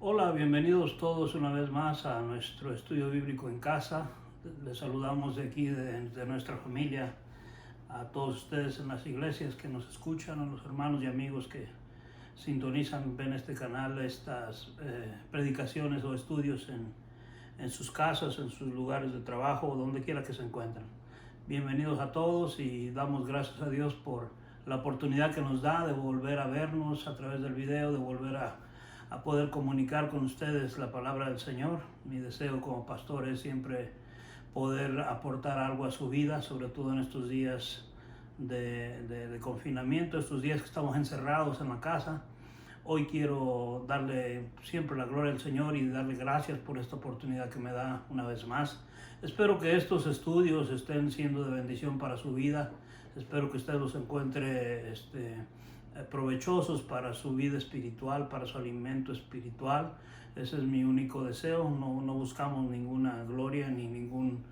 Hola, bienvenidos todos una vez más a nuestro estudio bíblico en casa. Les saludamos de aquí, de nuestra familia, a todos ustedes en las iglesias que nos escuchan, a los hermanos y amigos que sintonizan, ven este canal, estas predicaciones o estudios en sus casas, en sus lugares de trabajo o donde quiera que se encuentren. Bienvenidos a todos y damos gracias a Dios por la oportunidad que nos da de volver a vernos a través del video, de volver a poder comunicar con ustedes la palabra del Señor. Mi deseo como pastor es siempre poder aportar algo a su vida, sobre todo en estos días de confinamiento, estos días que estamos encerrados en la casa. Hoy quiero darle siempre la gloria al Señor y darle gracias por esta oportunidad que me da una vez más. Espero que estos estudios estén siendo de bendición para su vida. Espero que usted los encuentre provechosos para su vida espiritual, para su alimento espiritual. Ese es mi único deseo. No buscamos ninguna gloria ni ningún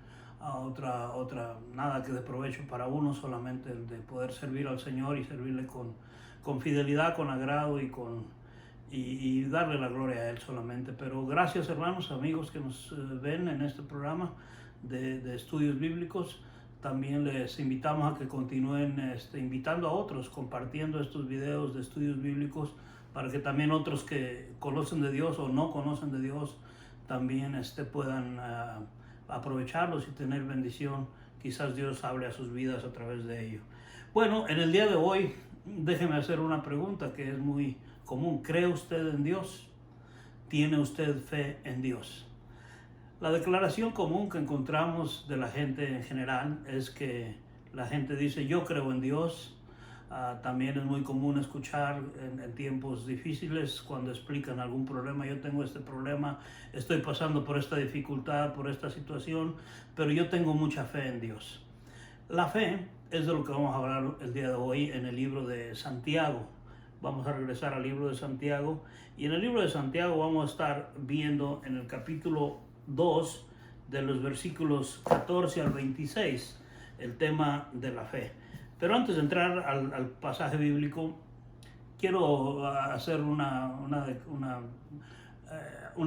nada que de provecho para uno, solamente el de poder servir al Señor y servirle con fidelidad, con agrado y darle la gloria a Él solamente. Pero gracias, hermanos, amigos que nos ven en este programa de estudios bíblicos. También les invitamos a que continúen invitando a otros, compartiendo estos videos de estudios bíblicos para que también otros que conocen de Dios o no conocen de Dios también puedan aprovecharlos y tener bendición. Quizás Dios hable a sus vidas a través de ello. Bueno, en el día de hoy, déjeme hacer una pregunta que es muy común. ¿Cree usted en Dios? ¿Tiene usted fe en Dios? La declaración común que encontramos de la gente en general es que la gente dice yo creo en Dios. También es muy común escuchar en tiempos difíciles cuando explican algún problema. Yo tengo este problema, estoy pasando por esta dificultad, por esta situación, pero yo tengo mucha fe en Dios. La fe es de lo que vamos a hablar el día de hoy en el libro de Santiago. Vamos a regresar al libro de Santiago y en el libro de Santiago vamos a estar viendo en el capítulo 2 de los versículos 14 al 26 el tema de la fe. Pero antes de entrar al pasaje bíblico, quiero hacer una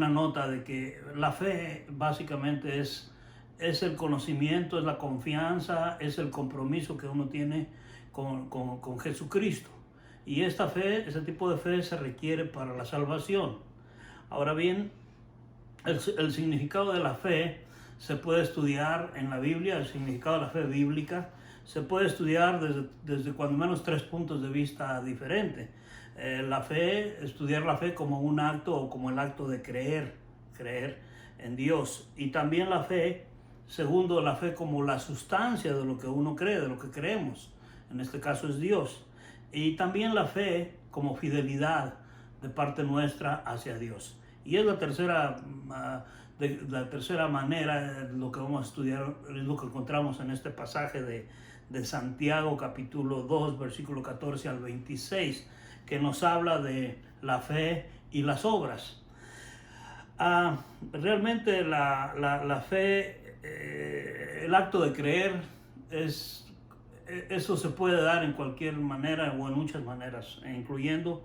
nota de que la fe básicamente es el conocimiento, es la confianza, es el compromiso que uno tiene con Jesucristo. Y esta fe, ese tipo de fe se requiere para la salvación. Ahora bien, el significado de la fe se puede estudiar en la Biblia, el significado de la fe bíblica se puede estudiar desde cuando menos 3 puntos de vista diferentes. Estudiar la fe como un acto o como el acto de creer en Dios. Y también la fe, segundo, la fe como la sustancia de lo que uno cree, de lo que creemos. En este caso es Dios. Y también la fe como fidelidad de parte nuestra hacia Dios. Y es la tercera manera, lo que vamos a estudiar, es lo que encontramos en este pasaje de Santiago capítulo 2, versículo 14 al 26, que nos habla de la fe y las obras. Realmente la fe, el acto de creer, eso se puede dar en cualquier manera o en muchas maneras, incluyendo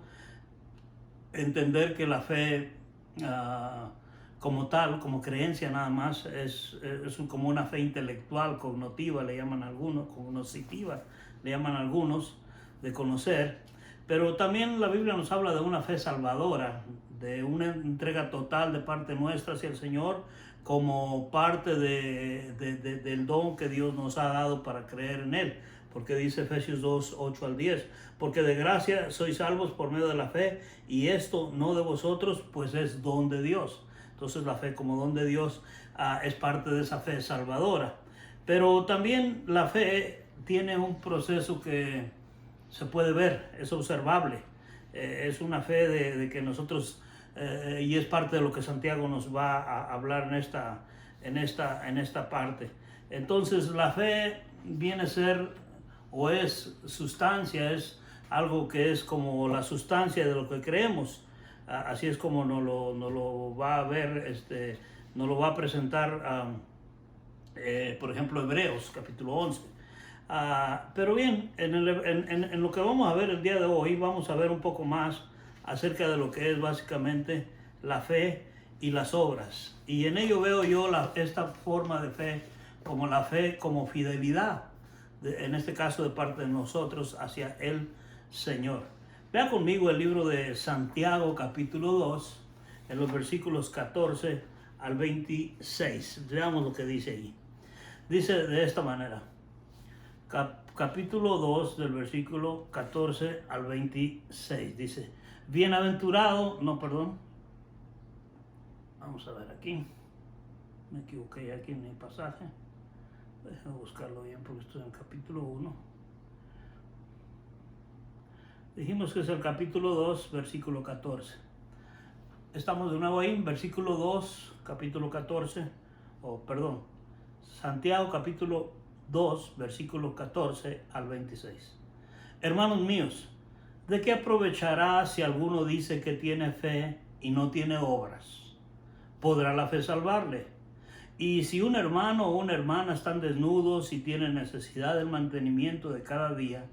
entender que la fe como tal, como creencia nada más, es como una fe intelectual, cognitiva, le llaman algunos, cognoscitiva, le llaman algunos, de conocer. Pero también la Biblia nos habla de una fe salvadora, de una entrega total de parte nuestra hacia el Señor, como parte del don que Dios nos ha dado para creer en Él. Porque dice Efesios 2, 8 al 10, porque de gracia sois salvos por medio de la fe, y esto no de vosotros, pues es don de Dios. Entonces la fe como don de Dios es parte de esa fe salvadora. Pero también la fe tiene un proceso que se puede ver, es observable. Es una fe de que nosotros, y es parte de lo que Santiago nos va a hablar en esta parte. Entonces la fe viene a ser, o es sustancia, es algo que es como la sustancia de lo que creemos. Así es como nos lo va a ver, nos lo va a presentar, por ejemplo, Hebreos capítulo 11. Pero bien, en lo que vamos a ver el día de hoy, vamos a ver un poco más acerca de lo que es básicamente la fe y las obras. Y en ello veo yo esta forma de fe como fidelidad, en este caso de parte de nosotros hacia el Señor. Vea conmigo el libro de Santiago capítulo 2, en los versículos 14 al 26. Veamos lo que dice ahí. Dice de esta manera, capítulo 2 del versículo 14 al 26. Dice, vamos a ver aquí. Me equivoqué aquí en el pasaje. Déjame buscarlo bien porque estoy en el capítulo 1. Dijimos que es el capítulo 2, versículo 14. Estamos de nuevo ahí, versículo 2, capítulo 14, Santiago capítulo 2, versículo 14 al 26. Hermanos míos, ¿de qué aprovechará si alguno dice que tiene fe y no tiene obras? ¿Podrá la fe salvarle? Y si un hermano o una hermana están desnudos y tienen necesidad del mantenimiento de cada día,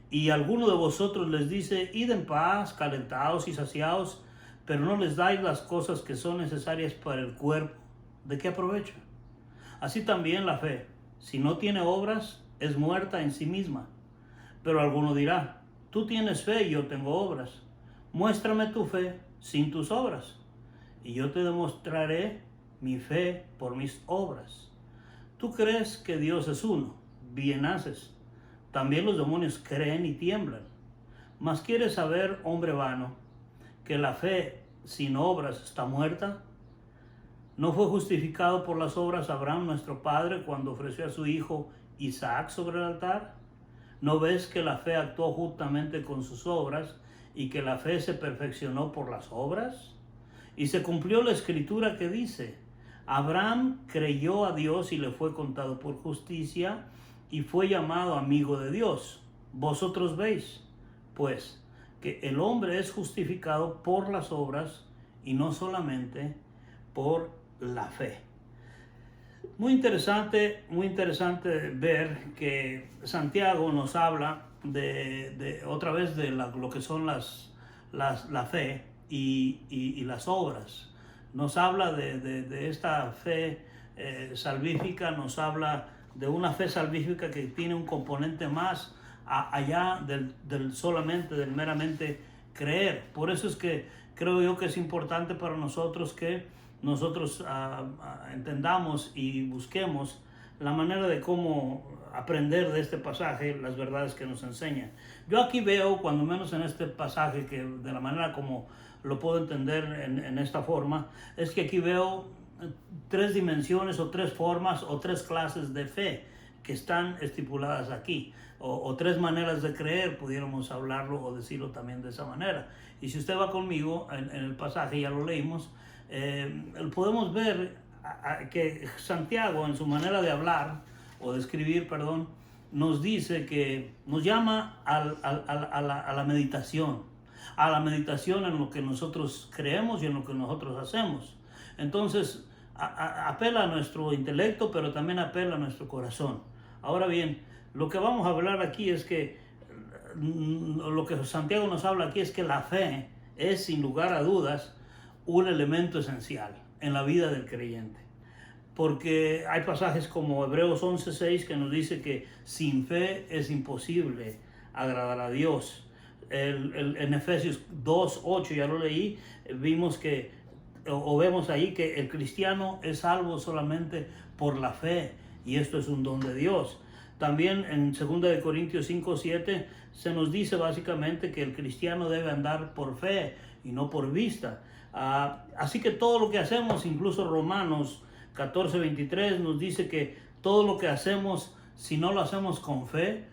y alguno de vosotros les dice, id en paz, calentados y saciados, pero no les dais las cosas que son necesarias para el cuerpo, ¿de qué aprovecha? Así también la fe, si no tiene obras, es muerta en sí misma. Pero alguno dirá, tú tienes fe y yo tengo obras. Muéstrame tu fe sin tus obras, y yo te demostraré mi fe por mis obras. Tú crees que Dios es uno, bien haces. También los demonios creen y tiemblan. Mas ¿quieres saber, hombre vano, que la fe sin obras está muerta? ¿No fue justificado por las obras Abraham nuestro padre cuando ofreció a su hijo Isaac sobre el altar? ¿No ves que la fe actuó juntamente con sus obras y que la fe se perfeccionó por las obras? Y se cumplió la escritura que dice, Abraham creyó a Dios y le fue contado por justicia y fue llamado amigo de Dios. Vosotros veis, pues, que el hombre es justificado por las obras y no solamente por la fe. Muy interesante ver que Santiago nos habla otra vez de lo que son la fe y las obras. Nos habla de esta fe salvífica, nos habla de una fe salvífica que tiene un componente más allá del meramente creer. Por eso es que creo yo que es importante para nosotros que nosotros entendamos y busquemos la manera de cómo aprender de este pasaje las verdades que nos enseña. Yo aquí veo, cuando menos en este pasaje, que de la manera como lo puedo entender en esta forma, es que aquí veo tres dimensiones o tres formas o tres clases de fe que están estipuladas aquí, o tres maneras de creer, pudiéramos hablarlo o decirlo también de esa manera. Y si usted va conmigo en el pasaje, ya lo leímos, podemos ver que Santiago, en su manera de hablar o de escribir, nos dice que nos llama a la meditación en lo que nosotros creemos y en lo que nosotros hacemos. Entonces apela a nuestro intelecto, pero también apela a nuestro corazón. Ahora bien, lo que vamos a hablar aquí es que lo que Santiago nos habla aquí es que la fe es, sin lugar a dudas, un elemento esencial en la vida del creyente. Porque hay pasajes como Hebreos 11:6 que nos dice que sin fe es imposible agradar a Dios. En Efesios 2:8, ya lo leí, vemos ahí que el cristiano es salvo solamente por la fe, y esto es un don de Dios. También en 2 Corintios 5:7 se nos dice básicamente que el cristiano debe andar por fe y no por vista. Así que todo lo que hacemos, incluso Romanos 14:23 nos dice que todo lo que hacemos, si no lo hacemos con fe,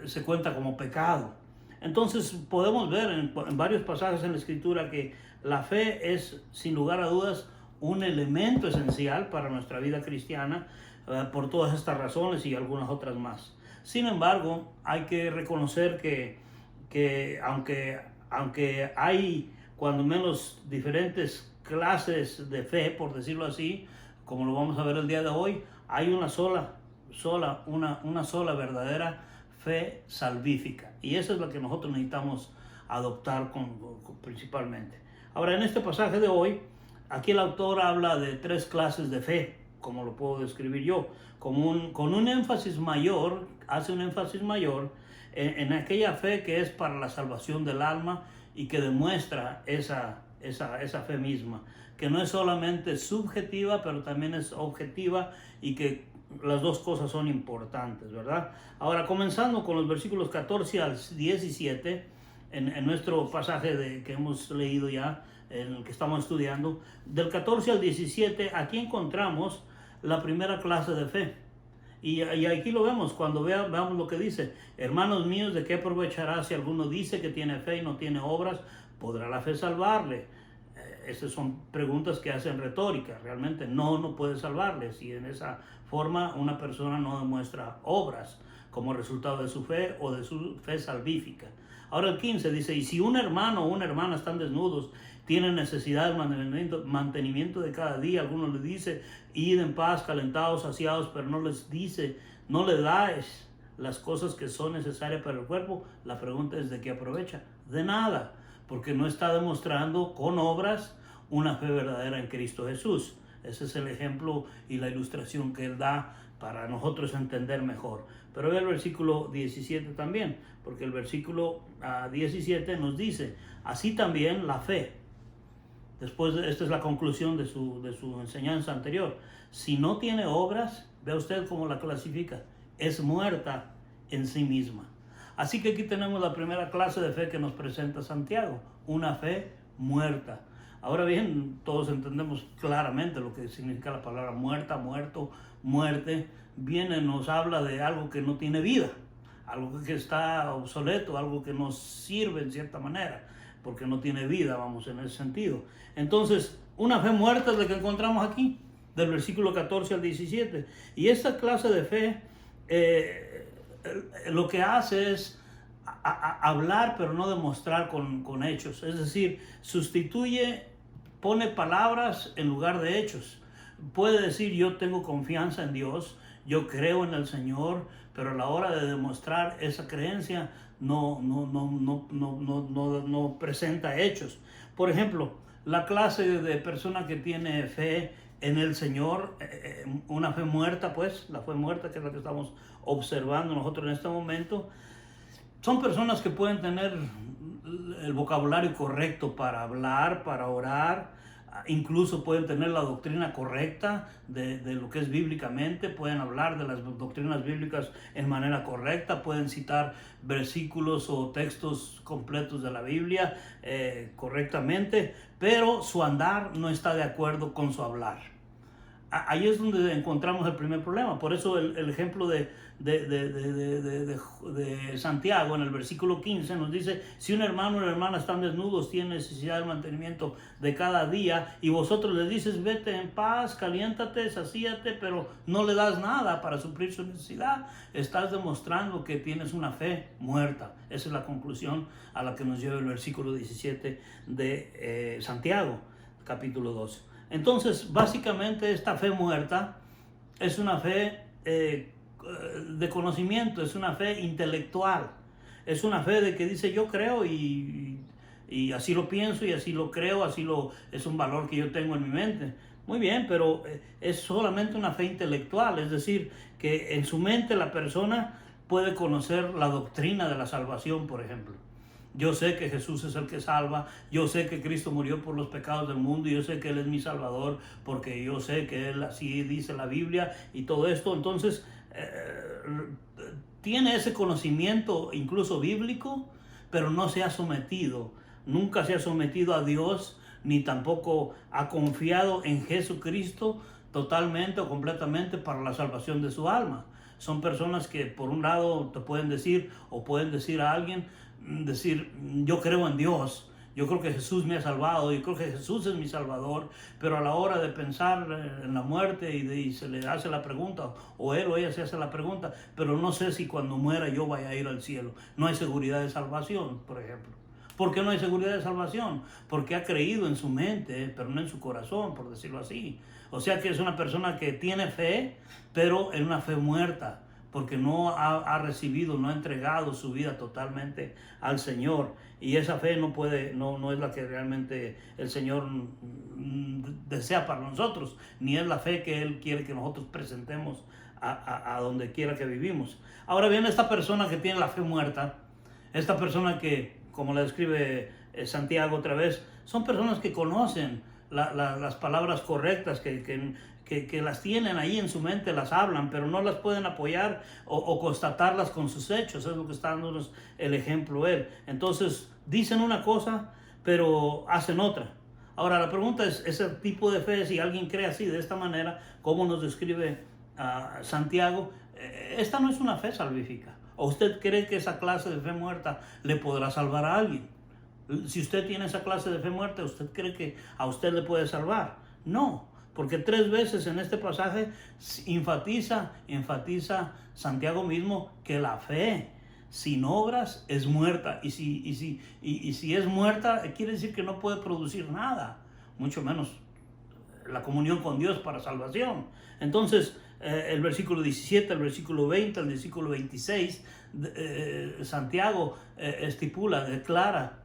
se cuenta como pecado. Entonces podemos ver en varios pasajes en la Escritura que la fe es, sin lugar a dudas, un elemento esencial para nuestra vida cristiana, por todas estas razones y algunas otras más. Sin embargo, hay que reconocer que aunque hay cuando menos diferentes clases de fe, por decirlo así, como lo vamos a ver el día de hoy, hay una sola verdadera fe salvífica, y esa es la que nosotros necesitamos adoptar principalmente. Ahora, en este pasaje de hoy, aquí el autor habla de 3 clases de fe, como lo puedo describir yo, con un énfasis mayor, hace un énfasis mayor en aquella fe que es para la salvación del alma y que demuestra esa fe misma, que no es solamente subjetiva, pero también es objetiva, y que las dos cosas son importantes, ¿verdad? Ahora, comenzando con los versículos 14 al 17, en nuestro pasaje que hemos leído ya, en el que estamos estudiando, del 14 al 17, aquí encontramos la primera clase de fe. Y aquí lo vemos, cuando veamos lo que dice: hermanos míos, ¿de qué aprovechará si alguno dice que tiene fe y no tiene obras? ¿Podrá la fe salvarle? Esas son preguntas que hacen retórica. Realmente no puede salvarle si en esa forma una persona no demuestra obras como resultado de su fe o de su fe salvífica. Ahora el 15 dice: y si un hermano o una hermana están desnudos, tienen necesidad de mantenimiento de cada día, alguno les dice: id en paz, calentados, saciados, pero no les dice, no le dais las cosas que son necesarias para el cuerpo, la pregunta es: ¿de qué aprovecha? De nada, porque no está demostrando con obras una fe verdadera en Cristo Jesús. Ese es el ejemplo y la ilustración que él da para nosotros entender mejor. Pero ve el versículo 17 también, porque el versículo 17 nos dice: así también la fe. Después, esta es la conclusión de su enseñanza anterior. Si no tiene obras, vea usted cómo la clasifica: es muerta en sí misma. Así que aquí tenemos la primera clase de fe que nos presenta Santiago, una fe muerta. Ahora bien, todos entendemos claramente lo que significa la palabra muerta, muerto, muerte. Nos habla de algo que no tiene vida, algo que está obsoleto, algo que no sirve en cierta manera, porque no tiene vida, vamos, en ese sentido. Entonces, una fe muerta es la que encontramos aquí, del versículo 14 al 17. Y esta clase de fe lo que hace es hablar, pero no demostrar con hechos. Es decir, pone palabras en lugar de hechos. Puede decir: yo tengo confianza en Dios, yo creo en el Señor, pero a la hora de demostrar esa creencia no presenta hechos. Por ejemplo, la clase de persona que tiene fe en el Señor, una fe muerta, pues, la fe muerta, que es la que estamos observando nosotros en este momento, son personas que pueden tener el vocabulario correcto para hablar, para orar, incluso pueden tener la doctrina correcta de lo que es bíblicamente, pueden hablar de las doctrinas bíblicas en manera correcta, pueden citar versículos o textos completos de la Biblia correctamente, pero su andar no está de acuerdo con su hablar. Ahí es donde encontramos el primer problema. Por eso el ejemplo de Santiago en el versículo 15 nos dice: si un hermano o una hermana están desnudos, tienen necesidad de mantenimiento de cada día, y vosotros les dices: vete en paz, caliéntate, sacíate, pero no le das nada para suplir su necesidad, estás demostrando que tienes una fe muerta. Esa es la conclusión a la que nos lleva el versículo 17 de Santiago, capítulo 2. Entonces, básicamente, esta fe muerta es una fe de conocimiento, es una fe intelectual, es una fe de que dice: yo creo y así lo pienso y así lo creo, es un valor que yo tengo en mi mente. Muy bien, pero es solamente una fe intelectual, es decir, que en su mente la persona puede conocer la doctrina de la salvación, por ejemplo. Yo sé que Jesús es el que salva, yo sé que Cristo murió por los pecados del mundo, y yo sé que Él es mi Salvador, porque yo sé que Él, así dice la Biblia y todo esto. Entonces, tiene ese conocimiento incluso bíblico, pero no se ha sometido, nunca se ha sometido a Dios, ni tampoco ha confiado en Jesucristo totalmente o completamente para la salvación de su alma. Son personas que por un lado te pueden decir, o pueden decir a alguien, yo creo en Dios, yo creo que Jesús me ha salvado, yo creo que Jesús es mi Salvador, pero a la hora de pensar en la muerte y se le hace la pregunta, o él o ella se hace la pregunta: pero no sé si cuando muera yo vaya a ir al cielo. No hay seguridad de salvación, por ejemplo. ¿Por qué no hay seguridad de salvación? Porque ha creído en su mente, pero no en su corazón, por decirlo así. O sea que es una persona que tiene fe, pero en una fe muerta, porque no ha recibido, no ha entregado su vida totalmente al Señor. Y esa fe no es la que realmente el Señor desea para nosotros, ni es la fe que Él quiere que nosotros presentemos a donde quiera que vivimos. Ahora bien, esta persona que tiene la fe muerta, esta persona que, como la describe Santiago otra vez, son personas que conocen las palabras correctas, que las tienen ahí en su mente, las hablan, pero no las pueden apoyar o constatarlas con sus hechos. Es lo que está dándonos el ejemplo él. Entonces, dicen una cosa, pero hacen otra. Ahora, la pregunta es, ese tipo de fe, si alguien cree así, de esta manera, como nos describe Santiago, esta no es una fe salvífica. ¿O usted cree que esa clase de fe muerta le podrá salvar a alguien? Si usted tiene esa clase de fe muerta, ¿usted cree que a usted le puede salvar? No, porque 3 veces en este pasaje enfatiza Santiago mismo que la fe sin obras es muerta. Y si es muerta, quiere decir que no puede producir nada, mucho menos la comunión con Dios para salvación. Entonces, el versículo 17, el versículo 20, el versículo 26, Santiago declara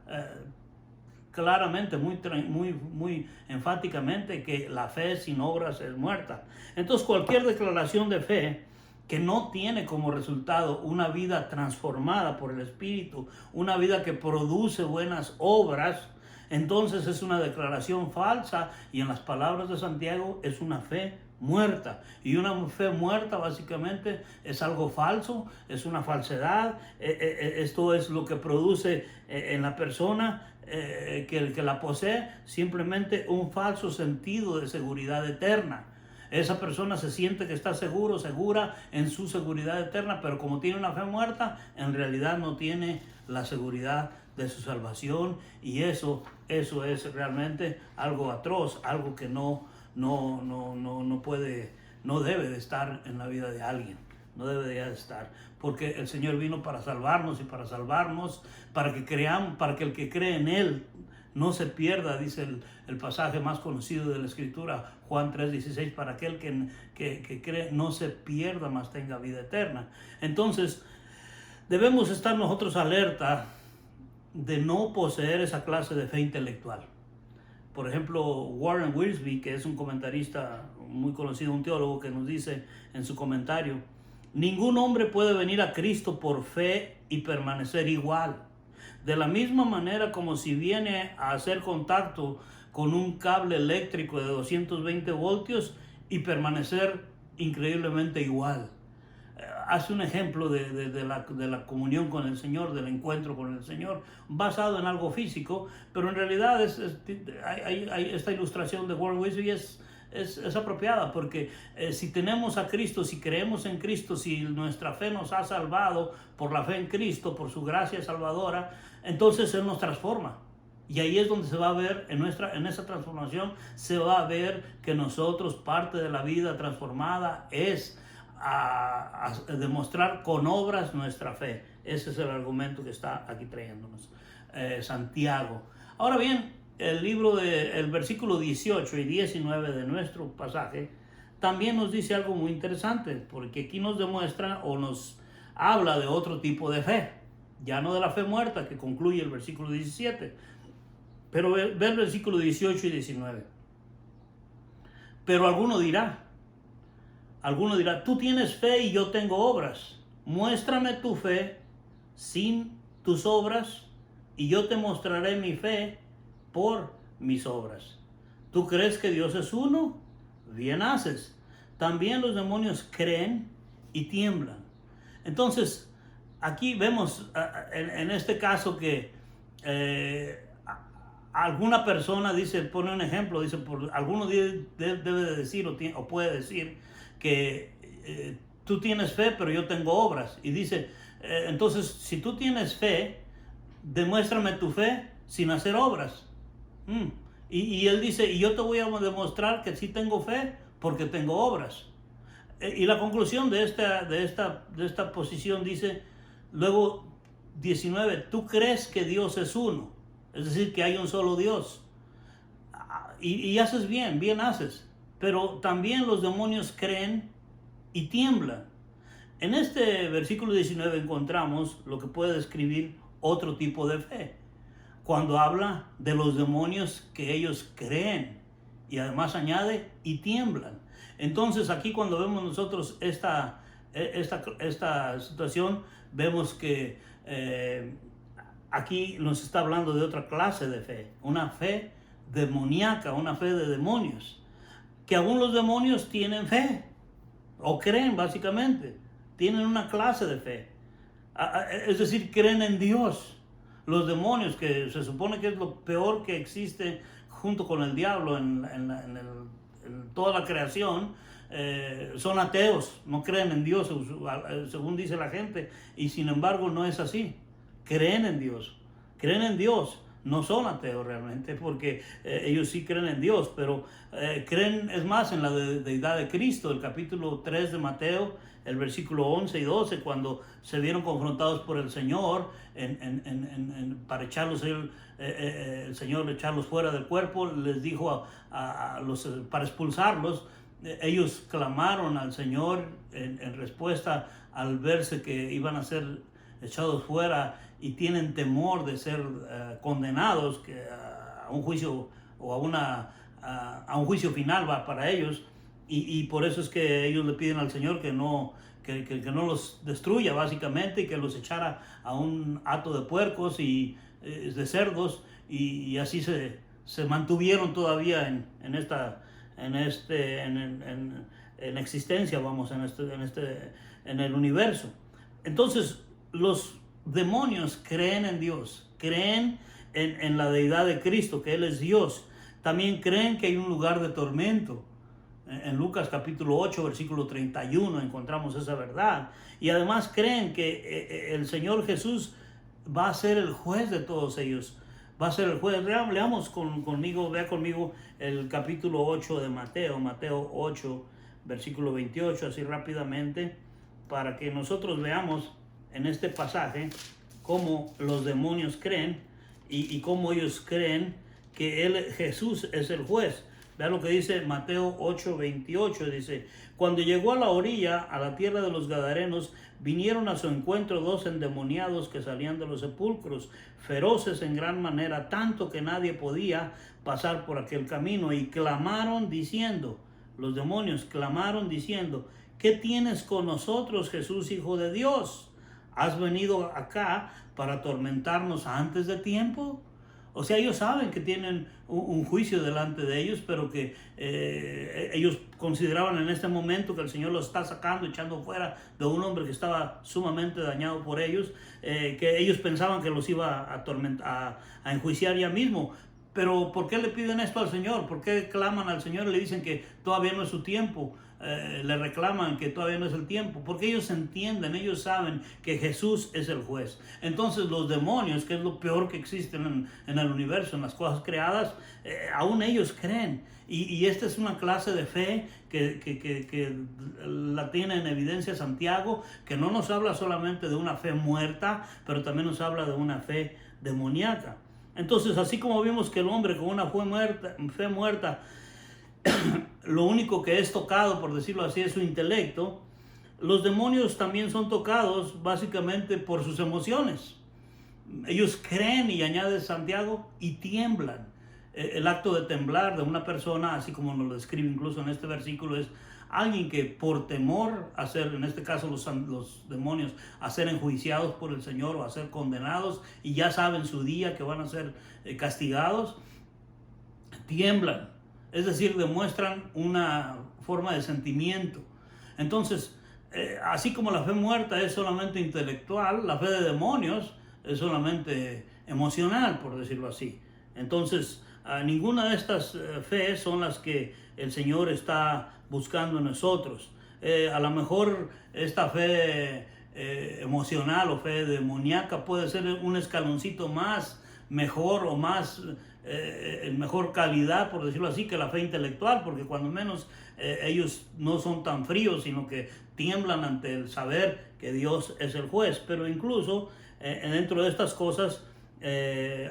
claramente, muy enfáticamente, que la fe sin obras es muerta. Entonces, cualquier declaración de fe que no tiene como resultado una vida transformada por el Espíritu, una vida que produce buenas obras, entonces es una declaración falsa, y en las palabras de Santiago es una fe muerta. Y una fe muerta básicamente es algo falso, es una falsedad. Esto es lo que produce en la persona que la posee, simplemente un falso sentido de seguridad eterna. Esa persona se siente que está segura en su seguridad eterna, pero como tiene una fe muerta, en realidad no tiene la seguridad de su salvación, y eso es realmente algo atroz, algo que no debe de estar en la vida de alguien. No debe de estar, porque el Señor vino para salvarnos, y para salvarnos, para que el que cree en Él no se pierda, dice el pasaje más conocido de la Escritura, Juan 3:16, para aquel que cree no se pierda, mas tenga vida eterna. Entonces, debemos estar nosotros alerta de no poseer esa clase de fe intelectual. Por ejemplo, Warren Wiersbe, que es un comentarista muy conocido, un teólogo, que nos dice en su comentario: ningún hombre puede venir a Cristo por fe y permanecer igual. De la misma manera como si viene a hacer contacto con un cable eléctrico de 220 voltios y permanecer increíblemente igual. Hace un ejemplo de la comunión con el Señor, del encuentro con el Señor, basado en algo físico, pero en realidad esta ilustración de Warren Wiersbe es apropiada, porque si tenemos a Cristo, si creemos en Cristo, si nuestra fe nos ha salvado por la fe en Cristo, por su gracia salvadora, entonces Él nos transforma. Y ahí es donde se va a ver, en esa transformación, se va a ver que nosotros, parte de la vida transformada es a demostrar con obras nuestra fe. Ese es el argumento que está aquí trayéndonos Santiago. Ahora bien, el versículo 18 y 19 de nuestro pasaje también nos dice algo muy interesante, porque aquí nos demuestra o nos habla de otro tipo de fe, ya no de la fe muerta que concluye el versículo 17, pero ve el versículo 18 y 19. Pero alguno dirá, tú tienes fe y yo tengo obras. Muéstrame tu fe sin tus obras, y yo te mostraré mi fe por mis obras. ¿Tú crees que Dios es uno? Bien haces. También los demonios creen y tiemblan. Entonces, aquí vemos en este caso que alguna persona pone un ejemplo, dice, alguno debe de decir o puede decir que tú tienes fe, pero yo tengo obras. Y dice, entonces, si tú tienes fe, demuéstrame tu fe sin hacer obras. Y él dice, y yo te voy a demostrar que sí tengo fe porque tengo obras. Y la conclusión de esta posición dice, luego 19, tú crees que Dios es uno, es decir, que hay un solo Dios. Y haces bien haces. Pero también los demonios creen y tiemblan. En este versículo 19 encontramos lo que puede describir otro tipo de fe, cuando habla de los demonios que ellos creen, y además añade, y tiemblan. Entonces aquí cuando vemos nosotros esta situación, vemos que aquí nos está hablando de otra clase de fe, una fe demoníaca, una fe de demonios, que aún los demonios tienen fe, o creen básicamente, tienen una clase de fe, es decir, creen en Dios. Los demonios, que se supone que es lo peor que existe junto con el diablo en toda la creación, son ateos, no creen en Dios, según dice la gente, y sin embargo no es así. Creen en Dios, no son ateos realmente, porque ellos sí creen en Dios, pero creen, es más, en la deidad de Cristo. El capítulo 3 de Mateo, el versículo 11 y 12, cuando se vieron confrontados por el Señor para echarlos, el Señor echarlos fuera del cuerpo, les dijo para expulsarlos. Ellos clamaron al Señor en respuesta al verse que iban a ser echados fuera y tienen temor de ser condenados a un juicio o a un juicio final va para ellos, y por eso es que ellos le piden al Señor que no los destruya básicamente, y que los echara a un hato de puercos y de cerdos, y así se mantuvieron todavía en existencia, vamos, en el universo. Entonces los demonios creen en Dios, creen en la deidad de Cristo, que Él es Dios. También creen que hay un lugar de tormento. En Lucas capítulo 8, versículo 31 encontramos esa verdad. Y además creen que el Señor Jesús va a ser el juez de todos ellos. Va a ser el juez. Leamos vea conmigo el capítulo 8 de Mateo 8, versículo 28, así rápidamente, para que nosotros veamos en este pasaje cómo los demonios creen y cómo ellos creen que Jesús es el juez. Vean lo que dice Mateo 8, 28, dice: cuando llegó a la orilla, a la tierra de los Gadarenos, vinieron a su encuentro 2 endemoniados que salían de los sepulcros, feroces en gran manera, tanto que nadie podía pasar por aquel camino, y clamaron diciendo, los demonios clamaron diciendo: ¿qué tienes con nosotros, Jesús, Hijo de Dios? ¿Has venido acá para atormentarnos antes de tiempo? O sea, ellos saben que tienen un juicio delante de ellos, pero que ellos consideraban en este momento que el Señor los está sacando, echando fuera de un hombre que estaba sumamente dañado por ellos, que ellos pensaban que los iba a enjuiciar ya mismo. Pero ¿por qué le piden esto al Señor? ¿Por qué claman al Señor y le dicen que todavía no es su tiempo? Le reclaman que todavía no es el tiempo, porque ellos entienden, ellos saben que Jesús es el juez. Entonces los demonios, que es lo peor que existe en el universo, en las cosas creadas, aún ellos creen. Y esta es una clase de fe que la tiene en evidencia Santiago, que no nos habla solamente de una fe muerta, pero también nos habla de una fe demoníaca. Entonces, así como vimos que el hombre con una fe muerta lo único que es tocado, por decirlo así, es su intelecto, los demonios también son tocados básicamente por sus emociones. Ellos creen, y añade Santiago, y tiemblan. El acto de temblar de una persona, así como nos lo describe incluso en este versículo, es alguien que por temor a ser, en este caso los demonios, a ser enjuiciados por el Señor o a ser condenados, y ya saben su día que van a ser castigados, tiemblan. Es decir, demuestran una forma de sentimiento. Entonces, así como la fe muerta es solamente intelectual, la fe de demonios es solamente emocional, por decirlo así. Entonces, ninguna de estas fees son las que el Señor está buscando en nosotros. A lo mejor esta fe emocional o fe demoníaca puede ser un escaloncito más mejor o más en mejor calidad, por decirlo así, que la fe intelectual, porque cuando menos ellos no son tan fríos, sino que tiemblan ante el saber que Dios es el juez. Pero incluso dentro de estas cosas,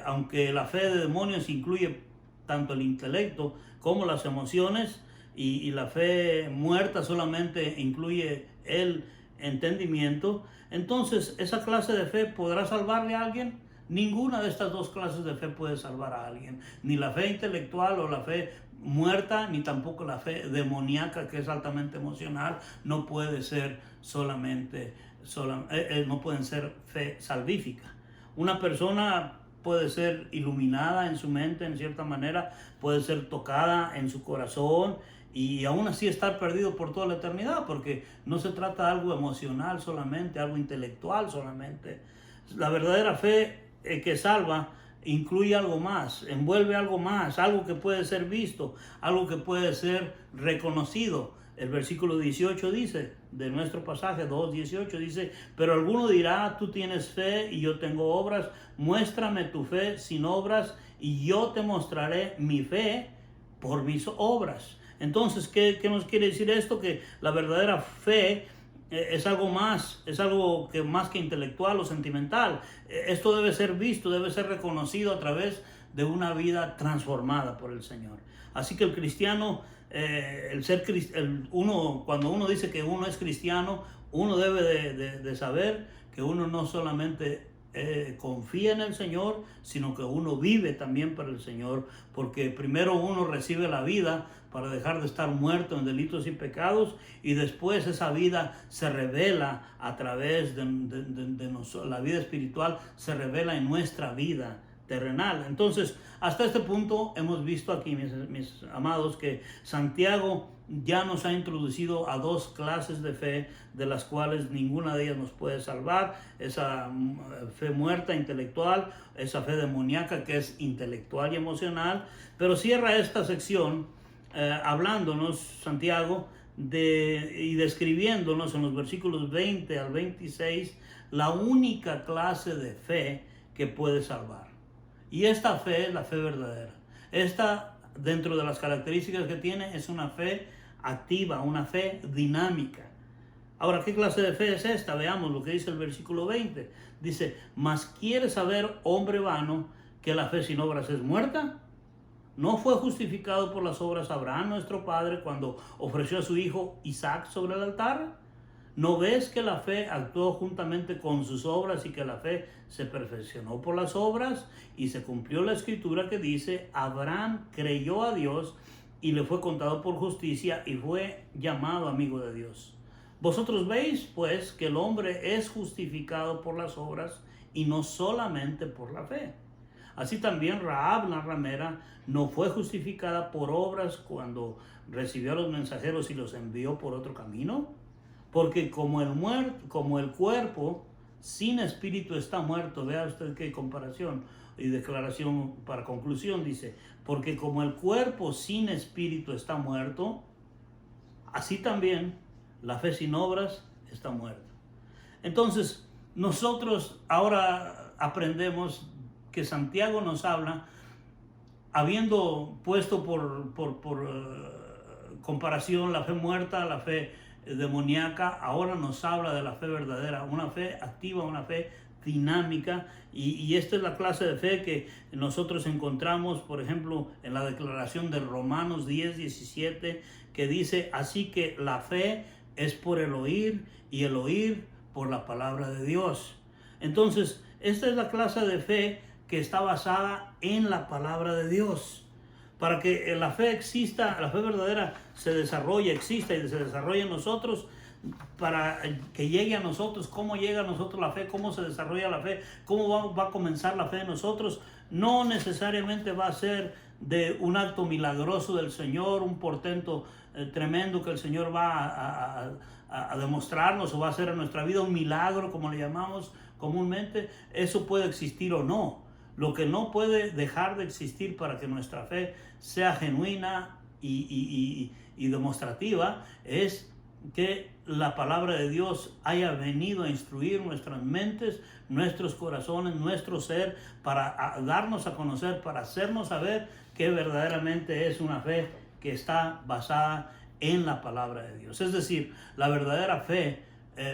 aunque la fe de demonios incluye tanto el intelecto como las emociones, y la fe muerta solamente incluye entendimiento, entonces esa clase de fe podrá salvarle a alguien. Ninguna de estas dos clases de fe puede salvar a alguien, ni la fe intelectual o la fe muerta, ni tampoco la fe demoníaca, que es altamente emocional, no puede ser no pueden ser fe salvífica. Una persona puede ser iluminada en su mente en cierta manera, puede ser tocada en su corazón y aún así estar perdido por toda la eternidad, porque no se trata de algo emocional solamente, algo intelectual solamente. La verdadera fe que salva incluye algo más, envuelve algo más, algo que puede ser visto, algo que puede ser reconocido. El versículo 18 dice, de nuestro pasaje 2:18 dice, pero alguno dirá, tú tienes fe y yo tengo obras, muéstrame tu fe sin obras y yo te mostraré mi fe por mis obras. Entonces, ¿qué nos quiere decir esto? Que la verdadera fe es algo más, es algo que más que intelectual o sentimental. Esto debe ser visto, debe ser reconocido a través de una vida transformada por el Señor. Así que el cristiano, cuando uno dice que uno es cristiano, uno debe de saber que uno no solamente confía en el Señor, sino que uno vive también para el Señor, porque primero uno recibe la vida para dejar de estar muerto en delitos y pecados, y después esa vida se revela a través de nosotros. La vida espiritual se revela en nuestra vida terrenal. Entonces, hasta este punto hemos visto aquí, mis amados, que Santiago ya nos ha introducido a dos clases de fe, de las cuales ninguna de ellas nos puede salvar: esa fe muerta intelectual, esa fe demoníaca que es intelectual y emocional. Pero cierra esta sección hablándonos Santiago y describiéndonos en los versículos 20 al 26 la única clase de fe que puede salvar. Y esta fe es la fe verdadera. Esta, dentro de las características que tiene, es una fe activa, una fe dinámica. Ahora, ¿qué clase de fe es esta? Veamos lo que dice el versículo 20. Dice, ¿mas quieres saber, hombre vano, que la fe sin obras es muerta? ¿No fue justificado por las obras Abraham, nuestro padre, cuando ofreció a su hijo Isaac sobre el altar? ¿No ves que la fe actuó juntamente con sus obras y que la fe se perfeccionó por las obras? Y se cumplió la escritura que dice, Abraham creyó a Dios y le fue contado por justicia y fue llamado amigo de Dios. Vosotros veis, pues, que el hombre es justificado por las obras y no solamente por la fe. Así también Rahab, la ramera, no fue justificada por obras cuando recibió a los mensajeros y los envió por otro camino. Porque como el cuerpo sin espíritu está muerto, vea usted qué comparación y declaración para conclusión, dice, porque como el cuerpo sin espíritu está muerto, así también la fe sin obras está muerta. Entonces, nosotros ahora aprendemos que Santiago nos habla, habiendo puesto por comparación la fe muerta, la fe demoníaca, ahora nos habla de la fe verdadera, una fe activa, una fe dinámica, y esta es la clase de fe que nosotros encontramos, por ejemplo, en la declaración de Romanos 10:17, que dice, así que la fe es por el oír y el oír por la palabra de Dios. Entonces, esta es la clase de fe que está basada en la palabra de Dios. Para que la fe exista, la fe verdadera se desarrolle, exista y se desarrolle en nosotros, para que llegue a nosotros. ¿Cómo llega a nosotros la fe? ¿Cómo se desarrolla la fe? ¿Cómo va a comenzar la fe en nosotros? No necesariamente va a ser de un acto milagroso del Señor, un portento tremendo que el Señor va a demostrarnos, o va a hacer en nuestra vida un milagro, como le llamamos comúnmente. Eso puede existir o no. Lo que no puede dejar de existir para que nuestra fe sea genuina y demostrativa es que la palabra de Dios haya venido a instruir nuestras mentes, nuestros corazones, nuestro ser, para darnos a conocer, para hacernos saber que verdaderamente es una fe que está basada en la palabra de Dios. Es decir, la verdadera fe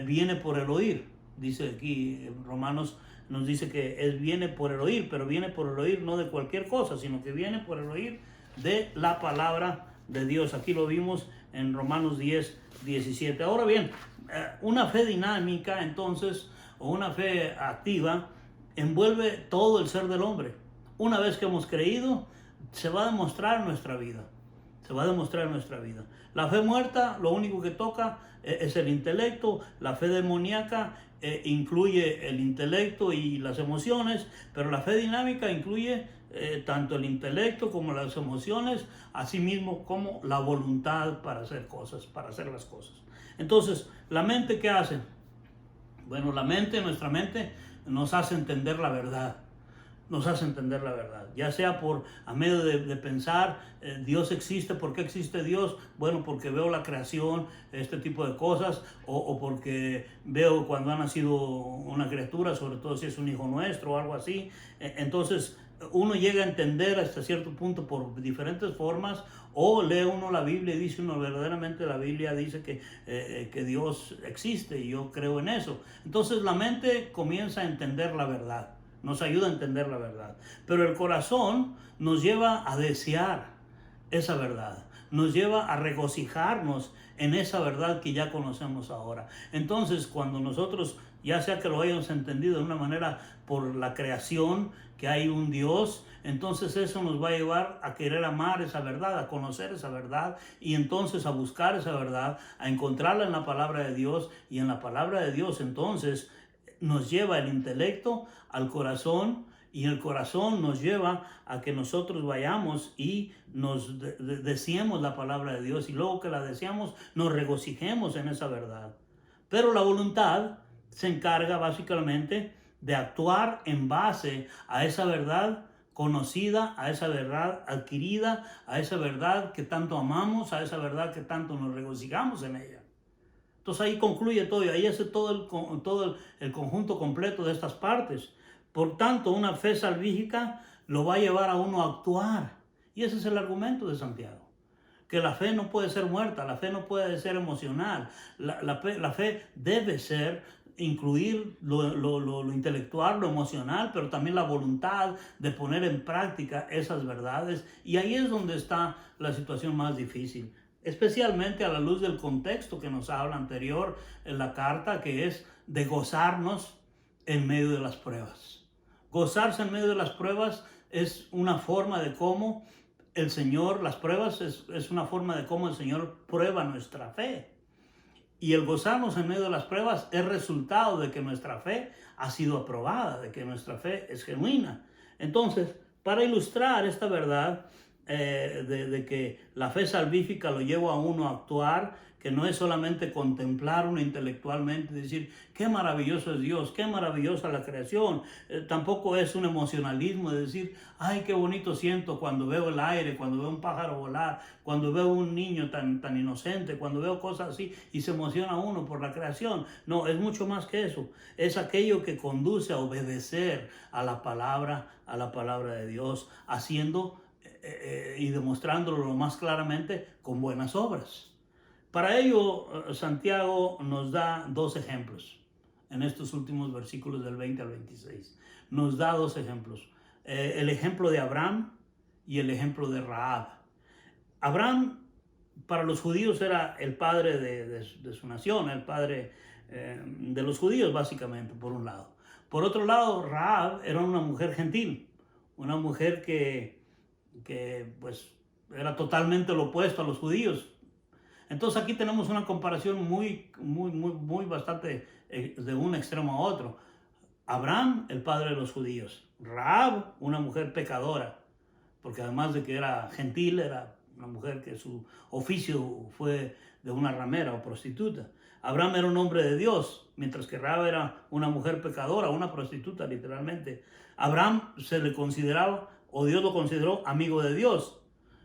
viene por el oír. Dice aquí Romanos, nos dice que viene por el oír, pero viene por el oír no de cualquier cosa, sino que viene por el oír de la palabra de Dios. Aquí lo vimos en Romanos 10:17. Ahora bien, Una fe dinámica, entonces, o una fe activa, envuelve todo el ser del hombre. Una vez que hemos creído, se va a demostrar en nuestra vida. Se va a demostrar en nuestra vida. La fe muerta, lo único que toca es el intelecto. La fe demoníaca incluye el intelecto y las emociones, pero la fe dinámica incluye tanto el intelecto como las emociones, así mismo como la voluntad para hacer cosas, para hacer las cosas. Entonces, ¿la mente qué hace? Bueno, nuestra mente nos hace entender la verdad. Nos hace entender la verdad, ya sea por a medio de pensar, Dios existe. ¿Por qué existe Dios? Bueno, porque veo la creación, este tipo de cosas, o porque veo cuando ha nacido una criatura, sobre todo si es un hijo nuestro o algo así. Entonces uno llega a entender hasta cierto punto por diferentes formas, o lee uno la Biblia y dice uno, verdaderamente la Biblia dice que Dios existe y yo creo en eso. Entonces la mente comienza a entender la verdad, nos ayuda a entender la verdad. Pero el corazón nos lleva a desear esa verdad, nos lleva a regocijarnos en esa verdad que ya conocemos ahora. Entonces, cuando nosotros, ya sea que lo hayamos entendido de una manera por la creación, que hay un Dios, entonces eso nos va a llevar a querer amar esa verdad, a conocer esa verdad, y entonces a buscar esa verdad, a encontrarla en la palabra de Dios, y en la palabra de Dios entonces nos lleva el intelecto al corazón, y el corazón nos lleva a que nosotros vayamos y nos deseemos la palabra de Dios, y luego que la deseamos nos regocijemos en esa verdad. Pero la voluntad se encarga básicamente de actuar en base a esa verdad conocida, a esa verdad adquirida, a esa verdad que tanto amamos, a esa verdad que tanto nos regocijamos en ella. Entonces ahí concluye todo, y ahí hace todo el conjunto completo de estas partes. Por tanto, una fe salvífica lo va a llevar a uno a actuar. Y ese es el argumento de Santiago. Que la fe no puede ser muerta, la fe no puede ser emocional. La fe debe incluir lo intelectual, lo emocional, pero también la voluntad de poner en práctica esas verdades. Y ahí es donde está la situación más difícil, especialmente a la luz del contexto que nos habla anterior en la carta, que es de gozarnos en medio de las pruebas. Gozarse en medio de las pruebas es una forma de cómo el Señor, las pruebas es una forma de cómo el Señor prueba nuestra fe. Y el gozarnos en medio de las pruebas es resultado de que nuestra fe ha sido aprobada, de que nuestra fe es genuina. Entonces, para ilustrar esta verdad, de que la fe salvífica lo lleva a uno a actuar, que no es solamente contemplar uno intelectualmente y decir qué maravilloso es Dios, qué maravillosa la creación. Tampoco es un emocionalismo de decir ay, qué bonito siento cuando veo el aire, cuando veo un pájaro volar, cuando veo un niño tan inocente, cuando veo cosas así y se emociona uno por la creación. No, es mucho más que eso. Es aquello que conduce a obedecer a la palabra de Dios, haciendo y demostrándolo lo más claramente con buenas obras. Para ello, Santiago nos da dos ejemplos en estos últimos versículos del 20 al 26. Nos da dos ejemplos. El ejemplo de Abraham y el ejemplo de Rahab. Abraham, para los judíos, era el padre de su nación, el padre de los judíos, básicamente, por un lado. Por otro lado, Rahab era una mujer gentil, una mujer que pues era totalmente lo opuesto a los judíos. Entonces aquí tenemos una comparación muy bastante de un extremo a otro. Abraham, el padre de los judíos. Rahab, una mujer pecadora, porque además de que era gentil, era una mujer que su oficio fue de una ramera o prostituta. Abraham era un hombre de Dios, mientras que Rahab era una mujer pecadora, una prostituta literalmente. Abraham se le consideraba, o Dios lo consideró, amigo de Dios.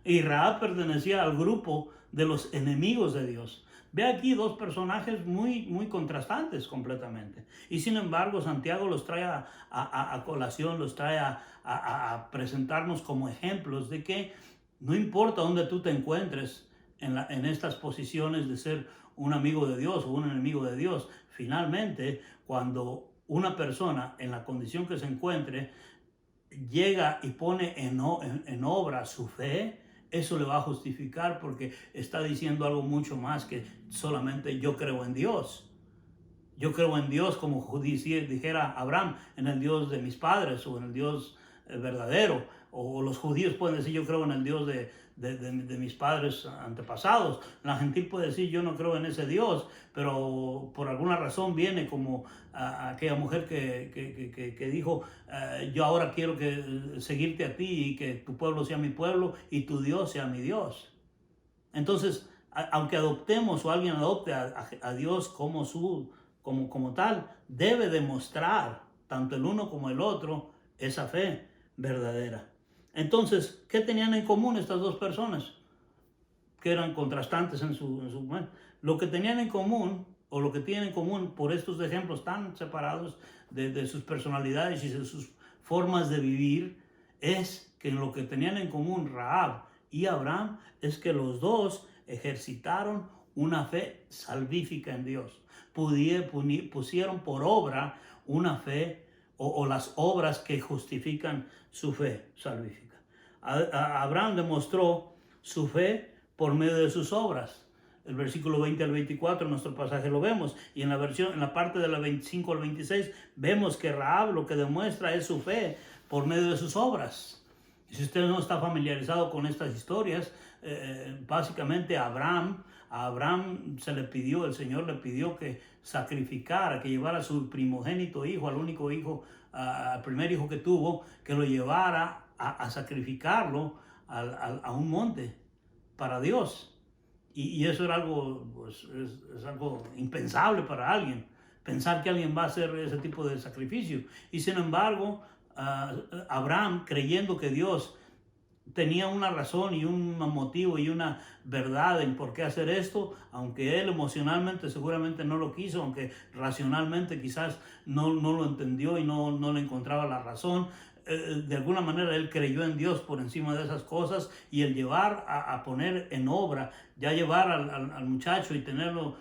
Y Rahab pertenecía al grupo de los enemigos de Dios. Ve aquí dos personajes muy contrastantes completamente. Y sin embargo, Santiago los trae a colación, los trae a presentarnos como ejemplos de que no importa dónde tú te encuentres en estas posiciones de ser un amigo de Dios o un enemigo de Dios, finalmente, cuando una persona en la condición que se encuentre llega y pone en obra su fe, eso le va a justificar porque está diciendo algo mucho más que solamente yo creo en Dios. Yo creo en Dios como dijera Abraham, en el Dios de mis padres o en el Dios verdadero. O los judíos pueden decir yo creo en el Dios de mis padres antepasados. La gentil puede decir yo no creo en ese Dios, pero por alguna razón viene como aquella mujer que dijo yo ahora quiero seguirte a ti y que tu pueblo sea mi pueblo y tu Dios sea mi Dios. Entonces, aunque adoptemos o alguien adopte a Dios como tal, debe demostrar, tanto el uno como el otro, esa fe verdadera. Entonces, ¿qué tenían en común estas dos personas? Que eran contrastantes en su momento. Lo que tenían en común, o lo que tienen en común por estos ejemplos tan separados de sus personalidades y de sus formas de vivir, es que lo que tenían en común Rahab y Abraham es que los dos ejercitaron una fe salvífica en Dios. Pusieron por obra una fe o las obras que justifican su fe salvífica. Abraham demostró su fe por medio de sus obras. El versículo 20 al 24, en nuestro pasaje lo vemos, y en la parte de la 25 al 26, vemos que Rahab lo que demuestra es su fe por medio de sus obras. Y si usted no está familiarizado con estas historias, básicamente a Abraham el Señor le pidió que sacrificara, que llevara a su primogénito hijo, al único hijo, al primer hijo que tuvo, que lo llevara a sacrificarlo a un monte para Dios. Y eso era algo, pues, es algo impensable para alguien, pensar que alguien va a hacer ese tipo de sacrificio. Y sin embargo, Abraham, creyendo que Dios tenía una razón y un motivo y una verdad en por qué hacer esto, aunque él emocionalmente seguramente no lo quiso, aunque racionalmente quizás no lo entendió y no le encontraba la razón, de alguna manera él creyó en Dios por encima de esas cosas, y el llevar a poner en obra, ya llevar al muchacho y tenerlo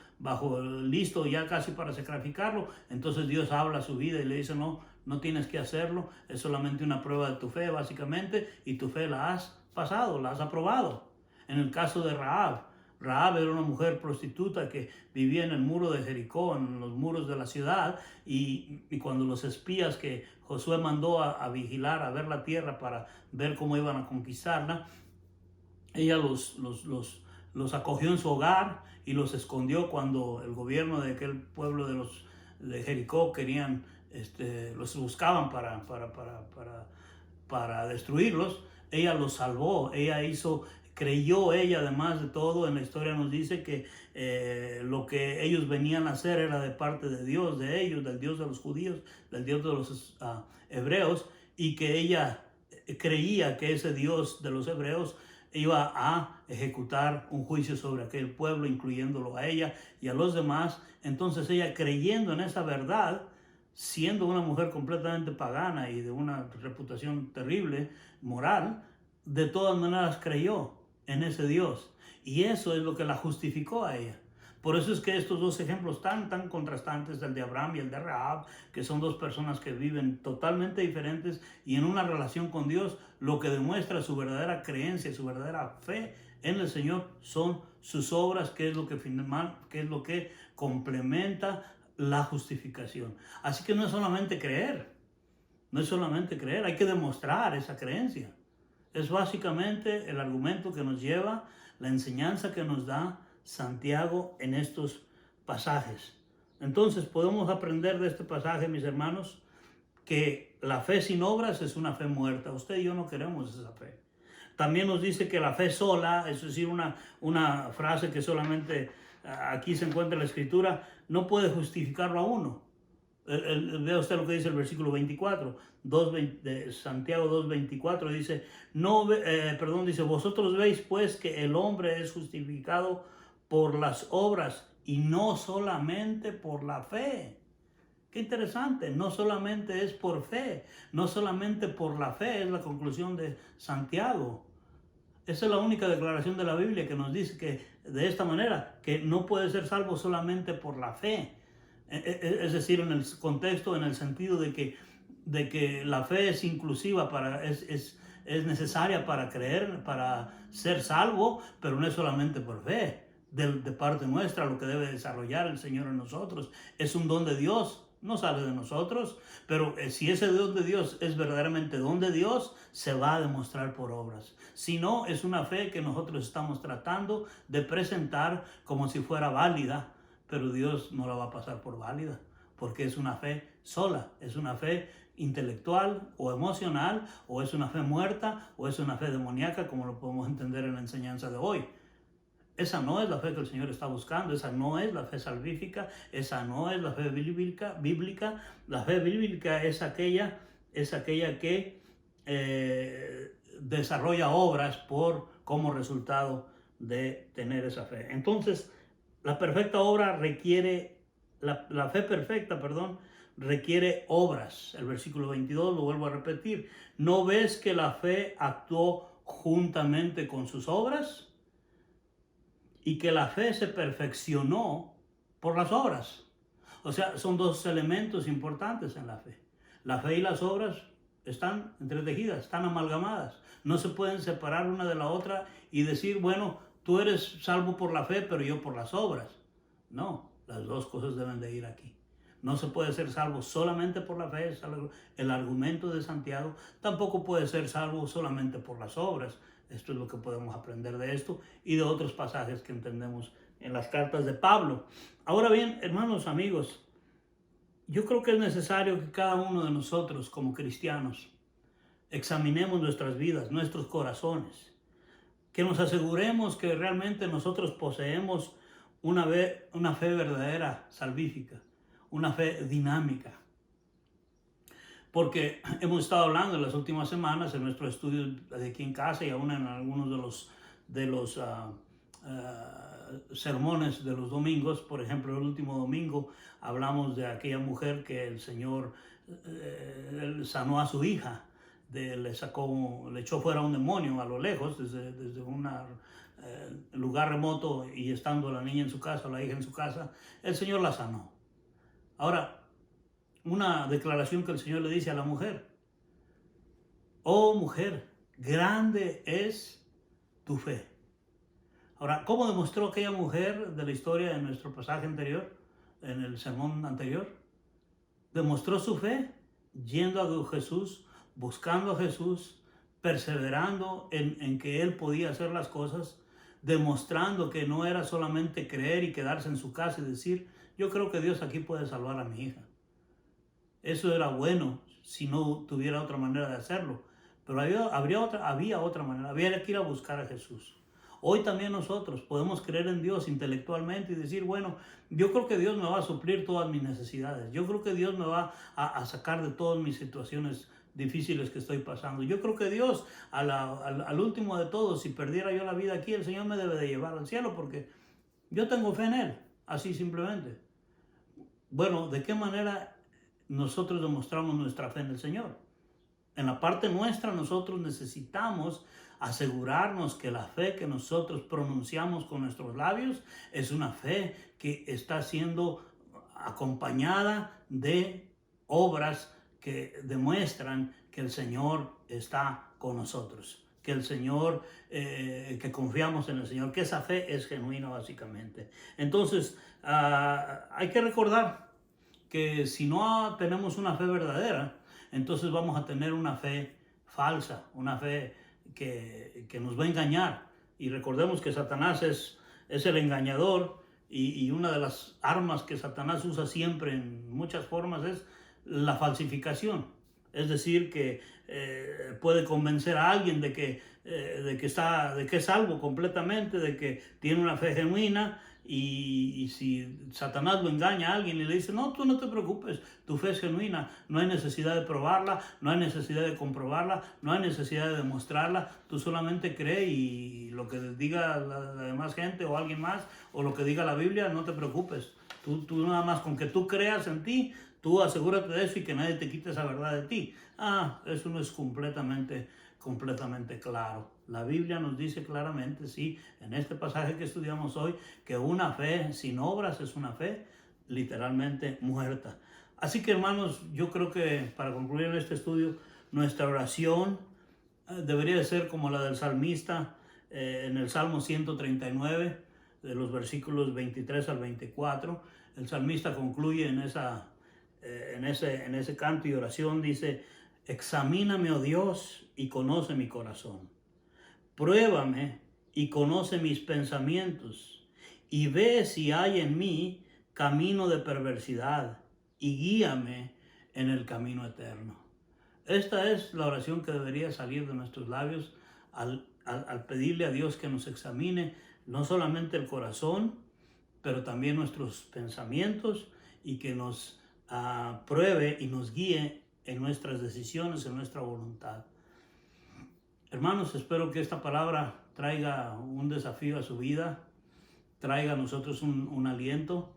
listo ya casi para sacrificarlo, entonces Dios habla a su vida y le dice no tienes que hacerlo, es solamente una prueba de tu fe básicamente, y tu fe la has pasado, la has aprobado. En el caso de Rahab era una mujer prostituta que vivía en el muro de Jericó, en los muros de la ciudad, y cuando los espías que Josué mandó a vigilar, a ver la tierra para ver cómo iban a conquistarla, ella los acogió en su hogar y los escondió cuando el gobierno de aquel pueblo de Jericó los buscaban para destruirlos. Ella los salvó, creyó ella, además de todo, en la historia nos dice que lo que ellos venían a hacer era de parte de Dios, de ellos, del Dios de los judíos, del Dios de los hebreos, y que ella creía que ese Dios de los hebreos iba a ejecutar un juicio sobre aquel pueblo, incluyéndolo a ella y a los demás. Entonces ella, creyendo en esa verdad, siendo una mujer completamente pagana y de una reputación terrible, moral, de todas maneras creyó en ese Dios. Y eso es lo que la justificó a ella. Por eso es que estos dos ejemplos tan contrastantes, el de Abraham y el de Rahab, que son dos personas que viven totalmente diferentes y en una relación con Dios, lo que demuestra su verdadera creencia, su verdadera fe en el Señor son sus obras, que es lo que complementa la justificación. Así que no es solamente creer, hay que demostrar esa creencia. Es básicamente el argumento que nos lleva, la enseñanza que nos da Santiago en estos pasajes. Entonces podemos aprender de este pasaje, mis hermanos, que la fe sin obras es una fe muerta. Usted y yo no queremos esa fe. También nos dice que la fe sola, es decir, una frase que solamente aquí se encuentra en la Escritura, no puede justificarlo a uno. Vea usted lo que dice el versículo 24, de Santiago 2:24, dice, dice, vosotros veis pues que el hombre es justificado por las obras y no solamente por la fe. Qué interesante, no solamente es por fe, no solamente por la fe, es la conclusión de Santiago. Esa es la única declaración de la Biblia que nos dice que de esta manera, que no puede ser salvo solamente por la fe. Es decir, en el contexto, en el sentido de que la fe es inclusiva, es es necesaria para creer, para ser salvo, pero no es solamente por fe. De parte nuestra, lo que debe desarrollar el Señor en nosotros es un don de Dios, no sale de nosotros, pero si ese don de Dios es verdaderamente don de Dios, se va a demostrar por obras. Si no, es una fe que nosotros estamos tratando de presentar como si fuera válida, pero Dios no la va a pasar por válida, porque es una fe sola, es una fe intelectual o emocional, o es una fe muerta, o es una fe demoníaca, como lo podemos entender en la enseñanza de hoy. Esa no es la fe que el Señor está buscando, esa no es la fe salvífica, esa no es la fe bíblica. La fe bíblica es aquella que desarrolla obras como resultado de tener esa fe. Entonces, la perfecta obra requiere, la fe perfecta, perdón, requiere obras. El versículo 22 lo vuelvo a repetir. ¿No ves que la fe actuó juntamente con sus obras? Y que la fe se perfeccionó por las obras. O sea, son dos elementos importantes en la fe. La fe y las obras están entretejidas, están amalgamadas. No se pueden separar una de la otra y decir, bueno, tú eres salvo por la fe, pero yo por las obras. No, las dos cosas deben de ir aquí. No se puede ser salvo solamente por la fe, es el argumento de Santiago. Tampoco puede ser salvo solamente por las obras. Esto es lo que podemos aprender de esto y de otros pasajes que entendemos en las cartas de Pablo. Ahora bien, hermanos, amigos, yo creo que es necesario que cada uno de nosotros como cristianos examinemos nuestras vidas, nuestros corazones, que nos aseguremos que realmente nosotros poseemos una fe verdadera, salvífica, una fe dinámica. Porque hemos estado hablando en las últimas semanas en nuestro estudio de aquí en casa y aún en algunos de los sermones de los domingos. Por ejemplo, el último domingo hablamos de aquella mujer que el Señor sanó a su hija, le echó fuera un demonio a lo lejos desde un lugar remoto, y estando la niña en su casa, la hija en su casa, el Señor la sanó. Ahora, una declaración que el Señor le dice a la mujer: oh mujer, grande es tu fe. Ahora, ¿cómo demostró aquella mujer de la historia en nuestro pasaje anterior, en el sermón anterior? Demostró su fe yendo a Jesús, buscando a Jesús, perseverando en que Él podía hacer las cosas, demostrando que no era solamente creer y quedarse en su casa y decir, yo creo que Dios aquí puede salvar a mi hija. Eso era bueno si no tuviera otra manera de hacerlo. Pero había otra manera. Había que ir a buscar a Jesús. Hoy también nosotros podemos creer en Dios intelectualmente y decir, bueno, yo creo que Dios me va a suplir todas mis necesidades. Yo creo que Dios me va a sacar de todas mis situaciones difíciles que estoy pasando. Yo creo que Dios, al último de todo, si perdiera yo la vida aquí, el Señor me debe de llevar al cielo porque yo tengo fe en Él. Así simplemente. Bueno, ¿de qué manera nosotros demostramos nuestra fe en el Señor? En la parte nuestra nosotros necesitamos asegurarnos que la fe que nosotros pronunciamos con nuestros labios es una fe que está siendo acompañada de obras que demuestran que el Señor está con nosotros, que el Señor, que confiamos en el Señor, que esa fe es genuina básicamente. Entonces, hay que recordar que si no tenemos una fe verdadera, entonces vamos a tener una fe falsa, una fe que nos va a engañar. Y recordemos que Satanás es el engañador, y una de las armas que Satanás usa siempre en muchas formas es la falsificación. Es decir, que puede convencer a alguien de que es salvo completamente, de que tiene una fe genuina. Y si Satanás lo engaña a alguien y le dice, no, tú no te preocupes, tu fe es genuina, no hay necesidad de probarla, no hay necesidad de comprobarla, no hay necesidad de demostrarla, tú solamente cree y lo que diga la demás gente o alguien más, o lo que diga la Biblia, no te preocupes. Tú nada más con que tú creas en ti, tú asegúrate de eso y que nadie te quite esa verdad de ti. Eso no es completamente claro. La Biblia nos dice claramente, sí, en este pasaje que estudiamos hoy, que una fe sin obras es una fe literalmente muerta. Así que, hermanos, yo creo que para concluir este estudio, nuestra oración debería ser como la del salmista en el Salmo 139, de los versículos 23 al 24. El salmista concluye en ese canto y oración, dice: examíname, oh Dios, y conoce mi corazón. Pruébame y conoce mis pensamientos, y ve si hay en mí camino de perversidad, y guíame en el camino eterno. Esta es la oración que debería salir de nuestros labios al pedirle a Dios que nos examine no solamente el corazón, pero también nuestros pensamientos, y que nos pruebe y nos guíe en nuestras decisiones, en nuestra voluntad. Hermanos, espero que esta palabra traiga un desafío a su vida, traiga a nosotros un aliento,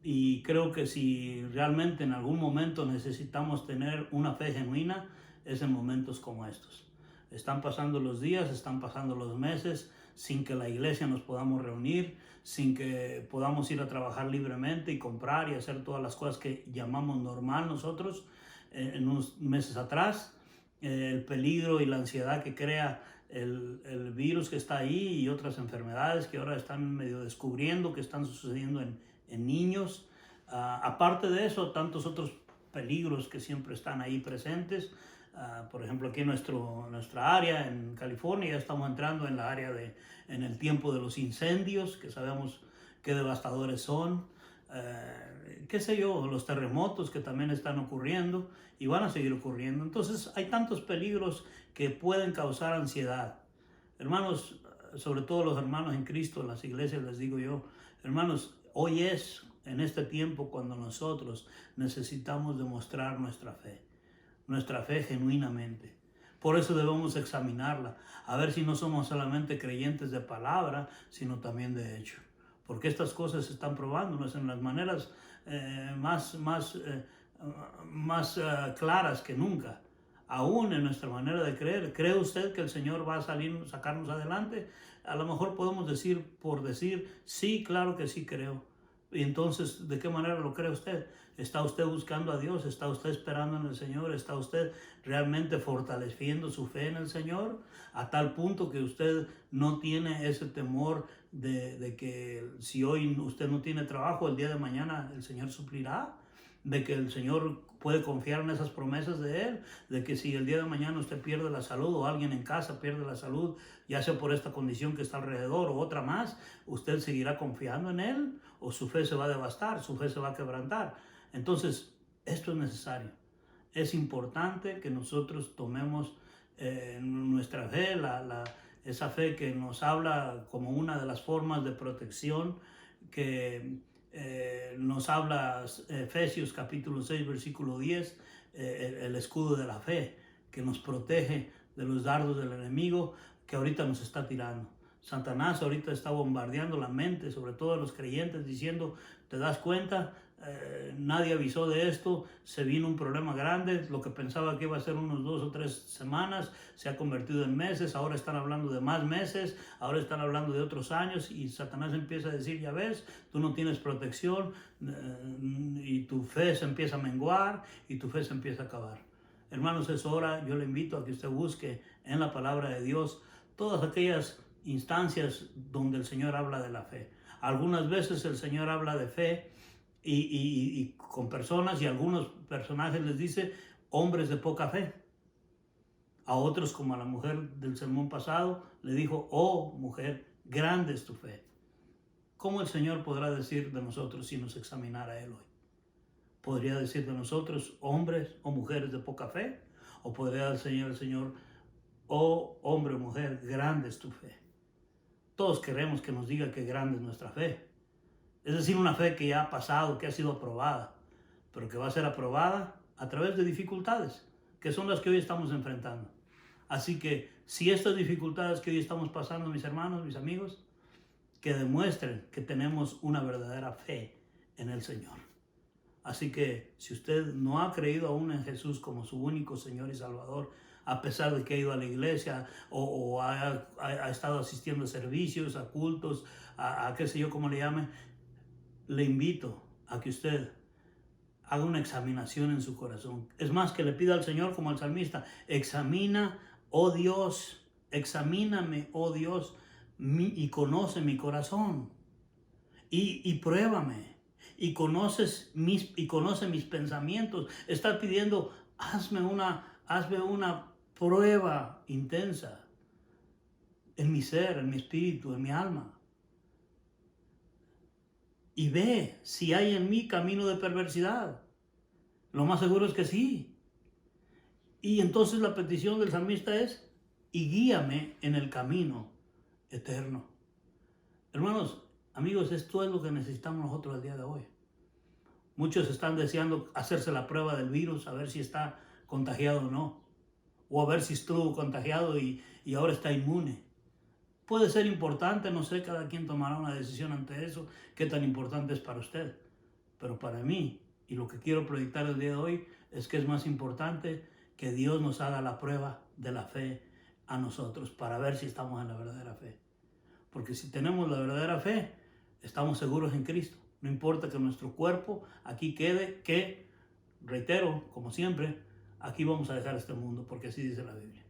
y creo que si realmente en algún momento necesitamos tener una fe genuina, es en momentos como estos. Están pasando los días, están pasando los meses sin que la iglesia nos podamos reunir, sin que podamos ir a trabajar libremente y comprar y hacer todas las cosas que llamamos normal nosotros en unos meses atrás. El peligro y la ansiedad que crea el virus que está ahí, y otras enfermedades que ahora están medio descubriendo que están sucediendo en niños. Aparte de eso, tantos otros peligros que siempre están ahí presentes. Por ejemplo, aquí en nuestra área, en California, ya estamos entrando en la área en el tiempo de los incendios, que sabemos qué devastadores son. Qué sé yo, los terremotos que también están ocurriendo y van a seguir ocurriendo. Entonces hay tantos peligros que pueden causar ansiedad. Hermanos, sobre todo los hermanos en Cristo, en las iglesias les digo yo, hermanos, hoy es en este tiempo cuando nosotros necesitamos demostrar nuestra fe genuinamente. Por eso debemos examinarla, a ver si no somos solamente creyentes de palabra, sino también de hecho. Porque estas cosas se están probándonos en las maneras más claras que nunca. Aún en nuestra manera de creer. ¿Cree usted que el Señor va a sacarnos adelante? A lo mejor podemos decir, por decir, sí, claro que sí creo. Y entonces, ¿de qué manera lo cree usted? ¿Está usted buscando a Dios? ¿Está usted esperando en el Señor? ¿Está usted realmente fortaleciendo su fe en el Señor? A tal punto que usted no tiene ese temor de que si hoy usted no tiene trabajo, el día de mañana el Señor suplirá. De que el Señor puede confiar en esas promesas de Él, de que si el día de mañana usted pierde la salud, o alguien en casa pierde la salud, ya sea por esta condición que está alrededor o otra más, usted seguirá confiando en Él, o su fe se va a devastar, su fe se va a quebrantar. Entonces, esto es necesario. Es importante que nosotros tomemos nuestra fe, esa fe que nos habla como una de las formas de protección que nos habla Efesios capítulo 6 versículo 10, el escudo de la fe que nos protege de los dardos del enemigo que ahorita nos está tirando. Satanás ahorita está bombardeando la mente, sobre todo a los creyentes, diciendo: ¿te das cuenta? Nadie avisó de esto, se vino un problema grande, lo que pensaba que iba a ser unos 2 o 3 semanas se ha convertido en meses, ahora están hablando de más meses, ahora están hablando de otros años, y Satanás empieza a decir: ya ves, tú no tienes protección, y tu fe se empieza a menguar y tu fe se empieza a acabar. Hermanos, es hora, yo le invito a que usted busque en la palabra de Dios todas aquellas instancias donde el Señor habla de la fe. Algunas veces el Señor habla de fe y con personas, y algunos personajes les dice hombres de poca fe. A otros, como a la mujer del sermón pasado, le dijo: oh mujer, grande es tu fe. ¿Cómo el Señor podrá decir de nosotros si nos examinara Él hoy? ¿Podría decir de nosotros hombres o mujeres de poca fe? ¿O podría decir el Señor: oh hombre o mujer, grande es tu fe? Todos queremos que nos diga que grande es nuestra fe. Es decir, una fe que ya ha pasado, que ha sido aprobada, pero que va a ser aprobada a través de dificultades, que son las que hoy estamos enfrentando. Así que si estas dificultades que hoy estamos pasando, mis hermanos, mis amigos, que demuestren que tenemos una verdadera fe en el Señor. Así que si usted no ha creído aún en Jesús como su único Señor y Salvador, a pesar de que ha ido a la iglesia o ha estado asistiendo a servicios, a cultos, a qué sé yo cómo le llame, le invito a que usted haga una examinación en su corazón. Es más, que le pida al Señor, como al salmista: examina Oh Dios, examíname, oh Dios, y conoce mi corazón. Y pruébame. Y conoce mis pensamientos. Está pidiendo, hazme una prueba intensa en mi ser, en mi espíritu, en mi alma. Y ve si hay en mí camino de perversidad. Lo más seguro es que sí. Y entonces la petición del salmista es, y guíame en el camino eterno. Hermanos, amigos, esto es lo que necesitamos nosotros el día de hoy. Muchos están deseando hacerse la prueba del virus, a ver si está contagiado o no. O a ver si estuvo contagiado y ahora está inmune. Puede ser importante, no sé, cada quien tomará una decisión ante eso, qué tan importante es para usted. Pero para mí, y lo que quiero proyectar el día de hoy, es que es más importante que Dios nos haga la prueba de la fe a nosotros para ver si estamos en la verdadera fe. Porque si tenemos la verdadera fe, estamos seguros en Cristo. No importa que nuestro cuerpo aquí quede, que, reitero, como siempre, aquí vamos a dejar este mundo, porque así dice la Biblia.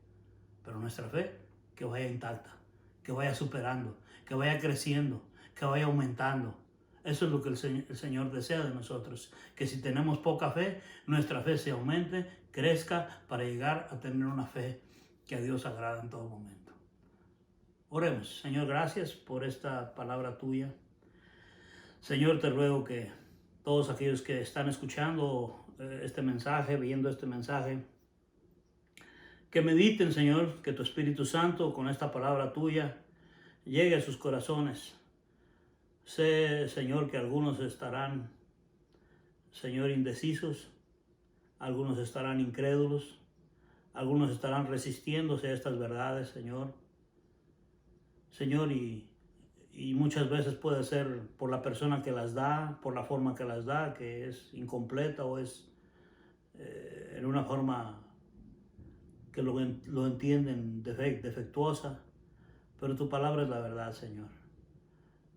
Pero nuestra fe, que vaya intacta, que vaya superando, que vaya creciendo, que vaya aumentando. Eso es lo que el Señor desea de nosotros, que si tenemos poca fe, nuestra fe se aumente, crezca para llegar a tener una fe que a Dios agrada en todo momento. Oremos. Señor, gracias por esta palabra tuya. Señor, te ruego que todos aquellos que están escuchando este mensaje, viendo este mensaje, que mediten, Señor, que tu Espíritu Santo con esta palabra tuya llegue a sus corazones. Sé, Señor, que algunos estarán, Señor, indecisos, algunos estarán incrédulos, algunos estarán resistiéndose a estas verdades, Señor. Señor, y muchas veces puede ser por la persona que las da, por la forma que las da, que es incompleta o es en una forma que lo entienden defectuosa. Pero tu palabra es la verdad, Señor.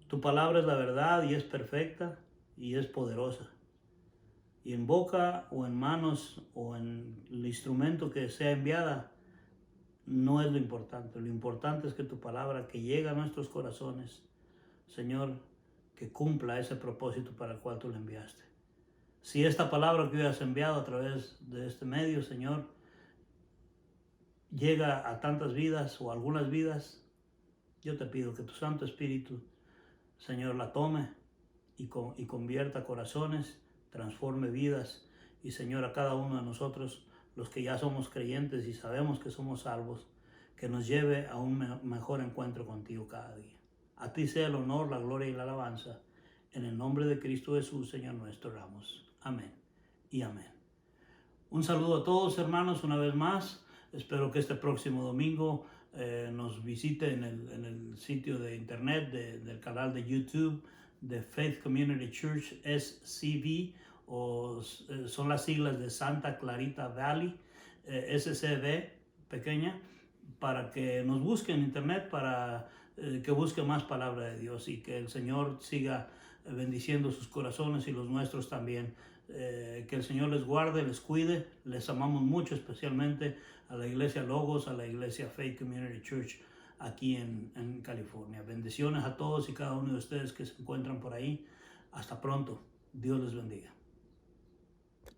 Tu palabra es la verdad y es perfecta y es poderosa. Y en boca o en manos o en el instrumento que sea enviada, no es lo importante. Lo importante es que tu palabra que llega a nuestros corazones, Señor, que cumpla ese propósito para el cual tú la enviaste. Si esta palabra que hoy has enviado a través de este medio, Señor, llega a tantas vidas o algunas vidas, yo te pido que tu Santo Espíritu, Señor, la tome y convierta corazones, transforme vidas y, Señor, a cada uno de nosotros, los que ya somos creyentes y sabemos que somos salvos, que nos lleve a un mejor encuentro contigo cada día. A ti sea el honor, la gloria y la alabanza. En el nombre de Cristo Jesús, Señor nuestro, oramos. Amén y amén. Un saludo a todos, hermanos, una vez más. Espero que este próximo domingo nos visite en el sitio de internet del canal de YouTube de Faith Community Church SCV, son las siglas de Santa Clarita Valley, SCV pequeña, para que nos busque en internet, para que busque más palabra de Dios y que el Señor siga bendiciendo sus corazones y los nuestros también. Que el Señor les guarde, les cuide. Les amamos mucho, especialmente a la iglesia Logos, a la iglesia Faith Community Church aquí en California. Bendiciones a todos y cada uno de ustedes que se encuentran por ahí. Hasta pronto. Dios les bendiga.